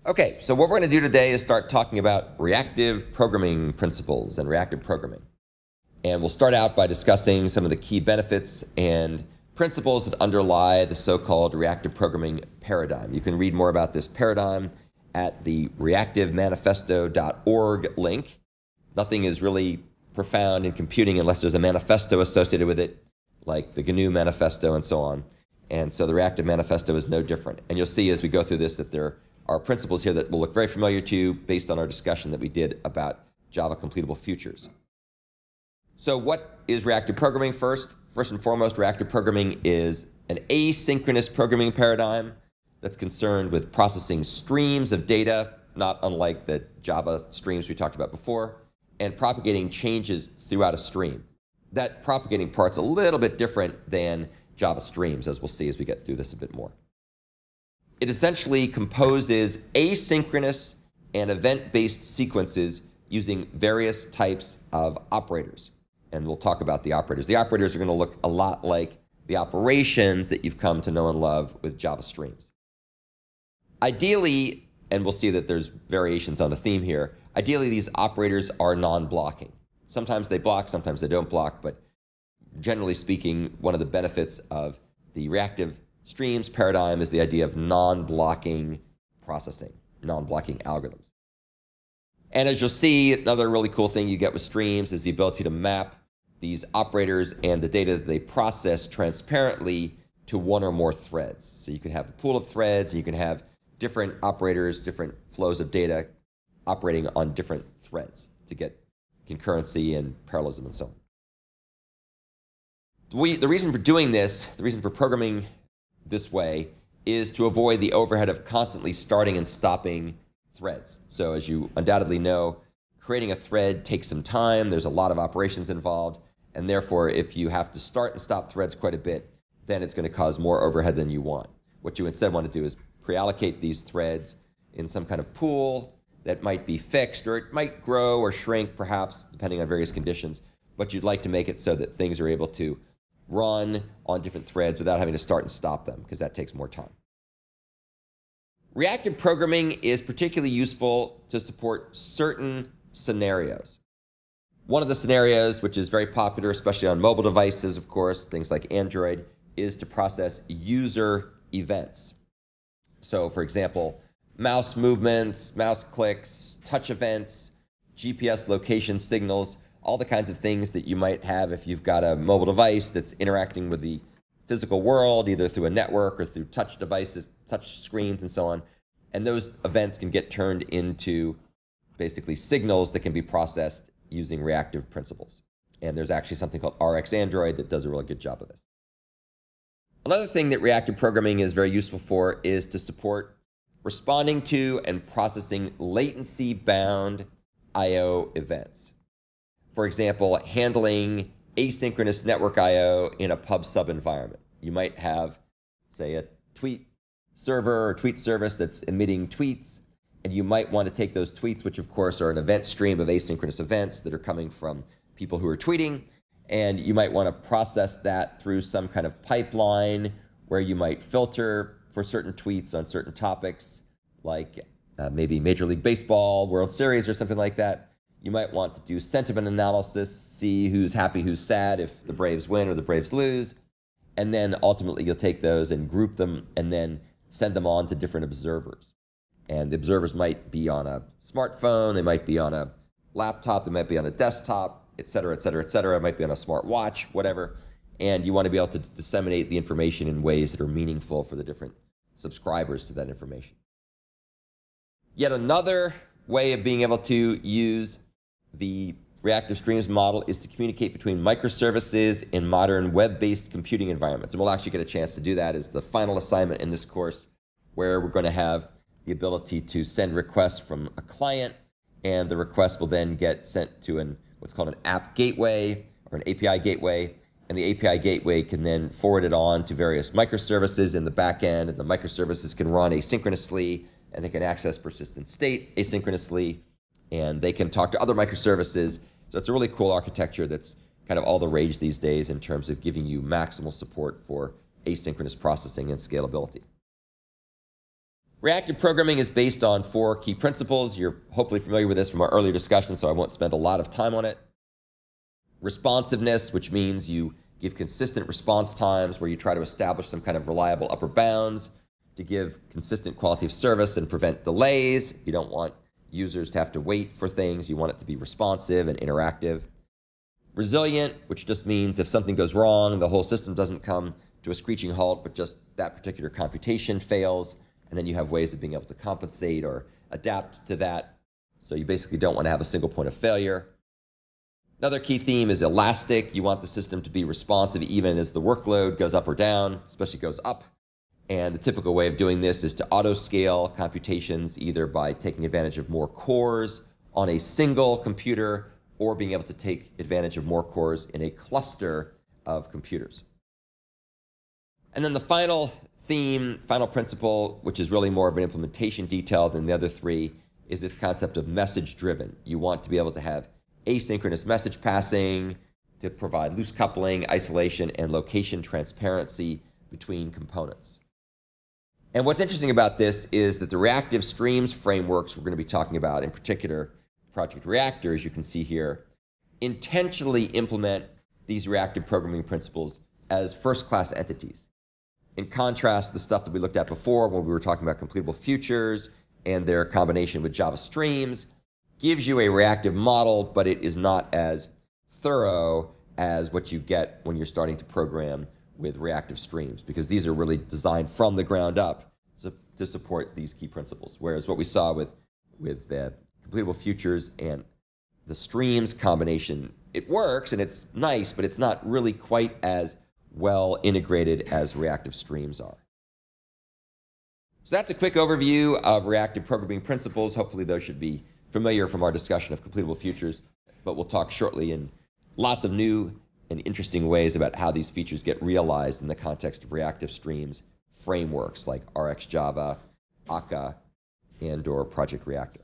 Okay, so what we're going to do today is start talking about reactive programming principles and reactive programming. And we'll start out by discussing some of the key benefits and principles that underlie the so-called reactive programming paradigm. You can read more about this paradigm at the reactivemanifesto.org link. Nothing is really profound in computing unless there's a manifesto associated with it, like the GNU Manifesto and so on. And so the Reactive Manifesto is no different. And you'll see as we go through this that there are principles here that will look very familiar to you based on our discussion that we did about Java completable futures. So what is reactive programming first? First and foremost, reactive programming is an asynchronous programming paradigm that's concerned with processing streams of data, not unlike the Java streams we talked about before, and propagating changes throughout a stream. That propagating part's a little bit different than Java streams, as we'll see as we get through this a bit more. It essentially composes asynchronous and event-based sequences using various types of operators. And we'll talk about the operators. The operators are going to look a lot like the operations that you've come to know and love with Java streams. Ideally, and we'll see that there's variations on the theme here, ideally these operators are non-blocking. Sometimes they block, sometimes they don't block, but generally speaking, one of the benefits of the reactive streams paradigm is the idea of non-blocking processing, non-blocking algorithms. And as you'll see, another really cool thing you get with streams is the ability to map these operators and the data that they process transparently to one or more threads. So you can have a pool of threads, and you can have different operators, different flows of data operating on different threads to get concurrency and parallelism and so on. The reason for doing this, the reason for programming this way, is to avoid the overhead of constantly starting and stopping threads. So as you undoubtedly know, creating a thread takes some time. There's a lot of operations involved. And therefore, if you have to start and stop threads quite a bit, then it's going to cause more overhead than you want. What you instead want to do is pre-allocate these threads in some kind of pool that might be fixed, or it might grow or shrink, perhaps, depending on various conditions. But you'd like to make it so that things are able to run on different threads without having to start and stop them, because that takes more time. Reactive programming is particularly useful to support certain scenarios. One of the scenarios, which is very popular, especially on mobile devices, of course, things like Android, is to process user events. So, for example, mouse movements, mouse clicks, touch events, GPS location signals, all the kinds of things that you might have if you've got a mobile device that's interacting with the physical world, either through a network or through touch devices, touch screens, and so on. And those events can get turned into basically signals that can be processed using reactive principles. And there's actually something called RX Android that does a really good job of this. Another thing that reactive programming is very useful for is to support responding to and processing latency-bound I/O events. For example, handling asynchronous network I/O in a pub/sub environment. You might have, say, a tweet server or tweet service that's emitting tweets, and you might want to take those tweets, which of course are an event stream of asynchronous events that are coming from people who are tweeting, and you might want to process that through some kind of pipeline where you might filter for certain tweets on certain topics, like maybe Major League Baseball, World Series, or something like that. You might want to do sentiment analysis, see who's happy, who's sad, if the Braves win or the Braves lose. And then ultimately you'll take those and group them and then send them on to different observers. And the observers might be on a smartphone, they might be on a laptop, they might be on a desktop, et cetera, et cetera, et cetera. It might be on a smart watch, whatever. And you want to be able to disseminate the information in ways that are meaningful for the different subscribers to that information. Yet another way of being able to use the reactive streams model is to communicate between microservices in modern web-based computing environments. And we'll actually get a chance to do that as the final assignment in this course, where we're going to have the ability to send requests from a client, and the request will then get sent to what's called an app gateway or an API gateway, and the API gateway can then forward it on to various microservices in the back end, and the microservices can run asynchronously, and they can access persistent state asynchronously, and they can talk to other microservices. So it's a really cool architecture that's kind of all the rage these days in terms of giving you maximal support for asynchronous processing and scalability. Reactive programming is based on 4 key principles. You're hopefully familiar with this from our earlier discussion, so I won't spend a lot of time on it. Responsiveness, which means you give consistent response times where you try to establish some kind of reliable upper bounds to give consistent quality of service and prevent delays. You don't want users to have to wait for things. You want it to be responsive and interactive. Resilient, which just means if something goes wrong, the whole system doesn't come to a screeching halt, but just that particular computation fails. And then you have ways of being able to compensate or adapt to that. So you basically don't want to have a single point of failure. Another key theme is elastic. You want the system to be responsive even as the workload goes up or down, especially goes up. And the typical way of doing this is to auto-scale computations either by taking advantage of more cores on a single computer or being able to take advantage of more cores in a cluster of computers. And then the final theme, final principle, which is really more of an implementation detail than the other 3, is this concept of message-driven. You want to be able to have asynchronous message passing to provide loose coupling, isolation, and location transparency between components. And what's interesting about this is that the reactive streams frameworks we're going to be talking about, in particular Project Reactor, as you can see here, intentionally implement these reactive programming principles as first-class entities. In contrast, the stuff that we looked at before when we were talking about completable futures and their combination with Java streams gives you a reactive model, but it is not as thorough as what you get when you're starting to program with reactive streams, because these are really designed from the ground up to support these key principles. Whereas what we saw with the completable futures and the streams combination, it works and it's nice, but it's not really quite as well integrated as reactive streams are. So that's a quick overview of reactive programming principles. Hopefully those should be familiar from our discussion of completable futures, but we'll talk shortly in lots of new and interesting ways about how these features get realized in the context of reactive streams frameworks like RxJava, Akka, and/or Project Reactor.